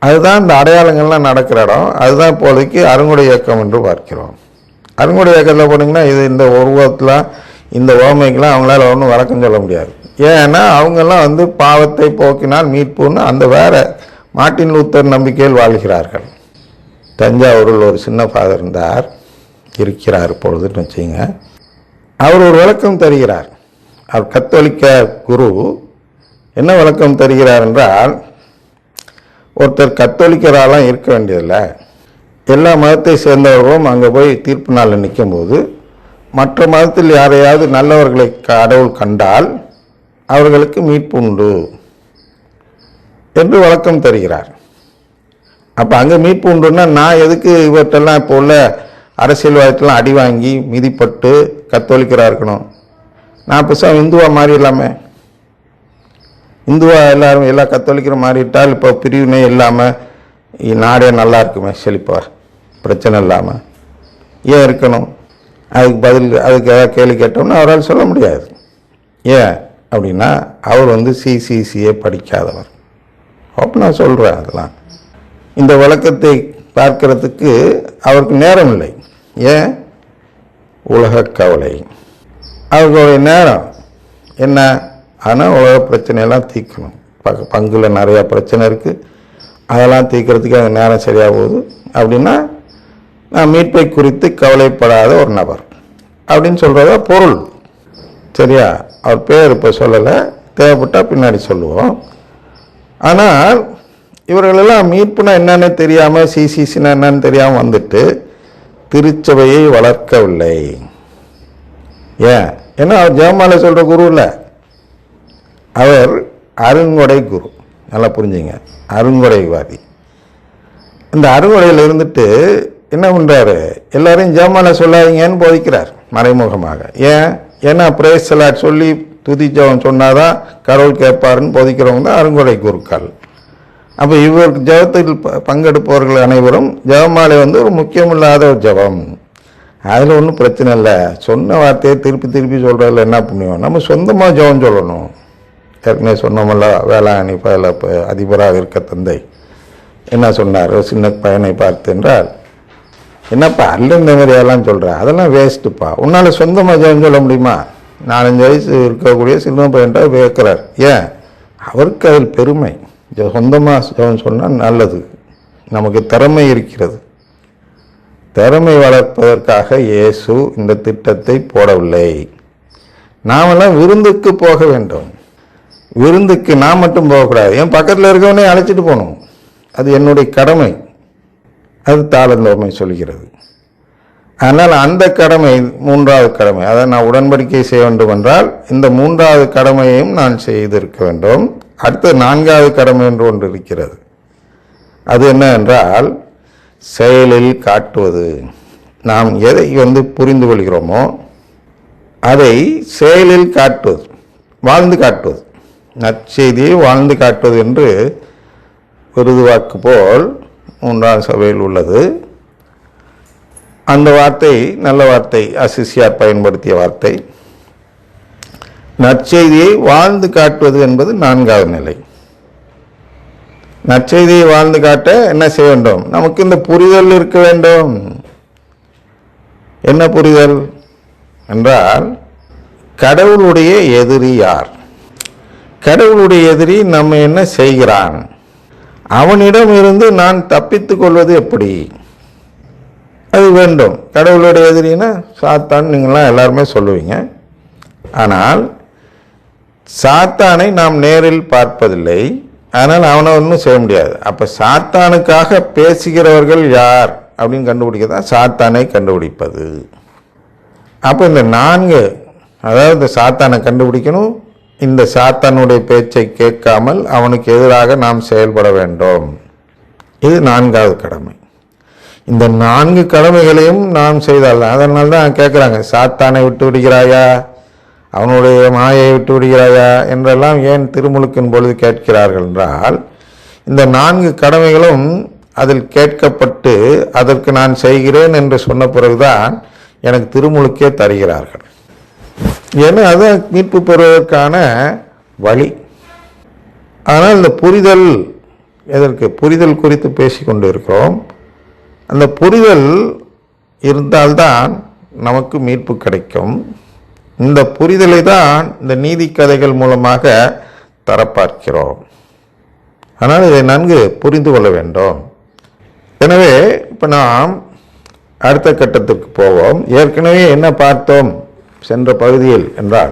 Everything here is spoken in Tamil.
அதுதான் இந்த அடையாளங்கள்லாம் நடக்கிற இடம். அதுதான் இப்போதைக்கு அருங்குடை இயக்கம் என்று பார்க்கிறோம். அருங்குடை இயக்கத்தில் போனீங்கன்னா இது இந்த உருவத்தில் இந்த ஓமைக்கெலாம் அவங்களால ஒன்றும் வழக்கம் சொல்ல முடியாது. ஏன்னா அவங்கெல்லாம் பாவத்தை போக்கினால் மீட்புன்னு அந்த வேற மார்ட்டின் லூத்தர் நம்பிக்கையில் வாழ்கிறார்கள். தஞ்சாவூரில் ஒரு சின்ன ஃபாதர் இருக்கிறார் இப்பொழுதுன்னு வச்சுங்க. அவர் ஒரு விளக்கம் தருகிறார். அவர் கத்தோலிக்க குரு என்ன விளக்கம் தருகிறார் என்றால், ஒருத்தர் கத்தோலிக்கராலாம் இருக்க வேண்டியதில்லை, எல்லா மதத்தை சேர்ந்தவர்களும் அங்கே போய் தீர்ப்பு நாளில் நிற்கும்போது மற்ற மதத்தில் யாரையாவது நல்லவர்களை கடவுள் கண்டால் அவர்களுக்கு மீட்பு உண்டு என்று விளக்கம் தருகிறார். அப்போ அங்கே மீட்பு உண்டுன்னா நான் எதுக்கு இவற்றெல்லாம் இப்போ உள்ள அரசியல்வாதத்தெல்லாம் அடி வாங்கி மிதிப்பட்டு கத்தோலிக்கராக இருக்கணும்? நான் பெருசாக இந்துவாக மாறிடலாமே. இந்துவா எல்லாரும் எல்லா கத்தோலிக்கரும் மாறிட்டால் இப்போ பிரிவினை இல்லாமல் நாடே நல்லா இருக்குமே, செழிப்பா, பிரச்சனை இல்லாமல். ஏன் இருக்கணும்? அதுக்கு அதுக்கு ஏதாவது கேள்வி கேட்டோம்னா அவரால் சொல்ல முடியாது. ஏன் அப்படின்னா அவர் சிசிசியை படிக்காதவர். அப்போ நான் சொல்கிறேன், அதெல்லாம் இந்த விளக்கத்தை பார்க்கறதுக்கு அவருக்கு நேரம் இல்லை. ஏன்? உலக கவலை. அவர்களுடைய நேரம் என்ன? ஆனால் உலக பிரச்சனையெல்லாம் தீர்க்கணும். பங்கில் நிறையா பிரச்சனை இருக்குது, அதெல்லாம் தீர்க்கறதுக்கு அந்த நேரம் சரியாக போகுது. அப்படின்னா நான் மீட்பை குறித்து கவலைப்படாத ஒரு நபர் அப்படின்னு சொல்கிறதா பொருள். சரியா? அவர் பேர் இப்போ சொல்லலை, தேவைப்பட்டால் பின்னாடி சொல்லுவோம். ஆனால் இவர்களெல்லாம் மீட்புனா என்னன்னு தெரியாமல், சிசிசினா என்னன்னு தெரியாமல் வந்துட்டு திருச்சபையை வளர்க்கவில்லை. ஏன்? ஏன்னா அவர் ஜெபமாலை சொல்கிற குரு இல்லை, அவர் அருங்கொடை குரு. நல்லா புரிஞ்சுங்க, அருங்கொடைவாதி. இந்த அருங்கொடையில் இருந்துட்டு என்ன பண்ணுறாரு? எல்லாரையும் ஜெபமாலை சொல்லாதீங்கன்னு போதிக்கிறார் மறைமுகமாக. ஏன்? ஏன்னா பிரேஸ் எல்லாம் சொல்லி துதி ஜெபம் சொன்னாதான் கடவுள் கேட்பாருன்னு போதிக்கிறவங்க தான் அருங்கொடை குருக்கள். அப்போ இவருக்கு ஜெபத்தில் பங்கெடுப்பவர்கள் அனைவரும் ஜெபமாலை ஒரு முக்கியமில்லாத ஒரு ஜெபம், அதில் ஒன்றும் பிரச்சனை இல்லை. சொன்ன வார்த்தையை திருப்பி திருப்பி சொல்கிறதில்ல என்ன புண்ணியம்? நம்ம சொந்தமாக ஜெபம் சொல்லணும். ஏற்கனவே சொன்னோமல்ல, வேளாங்கண்ணி அதிபராக இருக்க தந்தை என்ன சொன்னார் சின்ன பையனை பார்த்து என்றால், என்னப்பா அல்ல இந்த மாதிரியெல்லாம் சொல்கிறேன், அதெல்லாம் வேஸ்ட்டுப்பா. உன்னால் சொந்தமாக ஜெபம் சொல்ல முடியுமா? 4-5 வயசு இருக்கக்கூடிய சின்ன பையன்டா கேட்குறார். ஏன்? அவருக்கு அதில் பெருமை. சொந்தமாக ஜெபம் சொன்னால் நல்லது, நமக்கு திறமை இருக்கிறது. திறமை வளர்ப்பதற்காக இயேசு இந்த திட்டத்தை போடவில்லை. நாமெல்லாம் விருந்துக்கு போக வேண்டும். விருந்துக்கு நான் மட்டும் போகக்கூடாது, என் பக்கத்தில் இருக்கவனே அழைச்சிட்டு போகணும். அது என்னுடைய கடமை. அது தாளந்தோமை சொல்கிறது. அதனால் அந்த கடமை 3வது கடமை, அதை நான் உடன்படிக்கை செய்ய வேண்டும் என்றால் இந்த 3வது கடமையையும் நான் செய்திருக்க வேண்டும். அடுத்த 4வது கடமை என்று ஒன்று இருக்கிறது. அது என்ன என்றால் செயலில் காட்டுவது. நாம் எதை புரிந்து கொள்கிறோமோ அதை செயலில் காட்டுவது, வாழ்ந்து காட்டுவது. நற்செய்தியை வாழ்ந்து காட்டுவது என்று விருதுவாக்கு போல் 3ஆம் சபையில் உள்ளது. அந்த வார்த்தை நல்ல வார்த்தை, அசிசியார் பயன்படுத்திய வார்த்தை. நற்செய்தியை வாழ்ந்து காட்டுவது என்பது 4வது நிலை. நற்செய்தியை வாழ்ந்து காட்ட என்ன செய்ய வேண்டும்? நமக்கு இந்த புரிதல் இருக்க வேண்டும். என்ன புரிதல் என்றால், கடவுளுடைய எதிரி யார்? கடவுளுடைய எதிரி நம்ம என்ன செய்கிறான்? அவனிடம் இருந்து நான் தப்பித்துக் கொள்வது எப்படி? அது வேண்டும். கடவுளுடைய எதிரின்னா சாத்தான் நீங்களாம் எல்லாருமே சொல்லுவீங்க. ஆனால் சாத்தானை நாம் நேரில் பார்ப்பதில்லை, அதனால் அவனை ஒன்றும் செய்ய முடியாது. அப்போ சாத்தானுக்காக பேசுகிறவர்கள் யார் அப்படின்னு கண்டுபிடிக்க தான் சாத்தானை கண்டுபிடிப்பது. அப்போ இந்த 4, அதாவது இந்த சாத்தானை கண்டுபிடிக்கணும், இந்த சாத்தானுடைய பேச்சை கேட்காமல் அவனுக்கு எதிராக நாம் செயல்பட வேண்டும். இது 4வது கடமை. இந்த 4 கடமைகளையும் நாம் செய்தால், அதனால தான் கேட்குறாங்க, சாத்தானை விட்டு விடுகிறாயா, அவனுடைய மாயை விட்டு விடுகிறாயா என்றெல்லாம் ஏன் திருமுழுக்கின் பொழுது கேட்கிறார்கள் என்றால், இந்த 4 கடமைகளும் அதில் கேட்கப்பட்டு அதற்கு நான் செய்கிறேன் என்று சொன்ன பிறகுதான் எனக்கு திருமுழுக்கே தருகிறார்கள். ஏன்னா அதுதான் மீட்பு பெறுவதற்கான வழி. ஆனால் இந்த புரிதல் எதற்கு? புரிதல் குறித்து பேசிக்கொண்டு இருக்கிறோம். அந்த புரிதல் இருந்தால்தான் நமக்கு மீட்பு கிடைக்கும். இந்த புரிதலை தான் இந்த நீதி கதைகள் மூலமாக தரப்பார்க்கிறோம். ஆனால் இதை நன்கு புரிந்து கொள்ள வேண்டும். எனவே இப்போ நாம் அடுத்த கட்டத்திற்கு போவோம். ஏற்கனவே என்ன பார்த்தோம் சென்ற பகுதியில் என்றால்,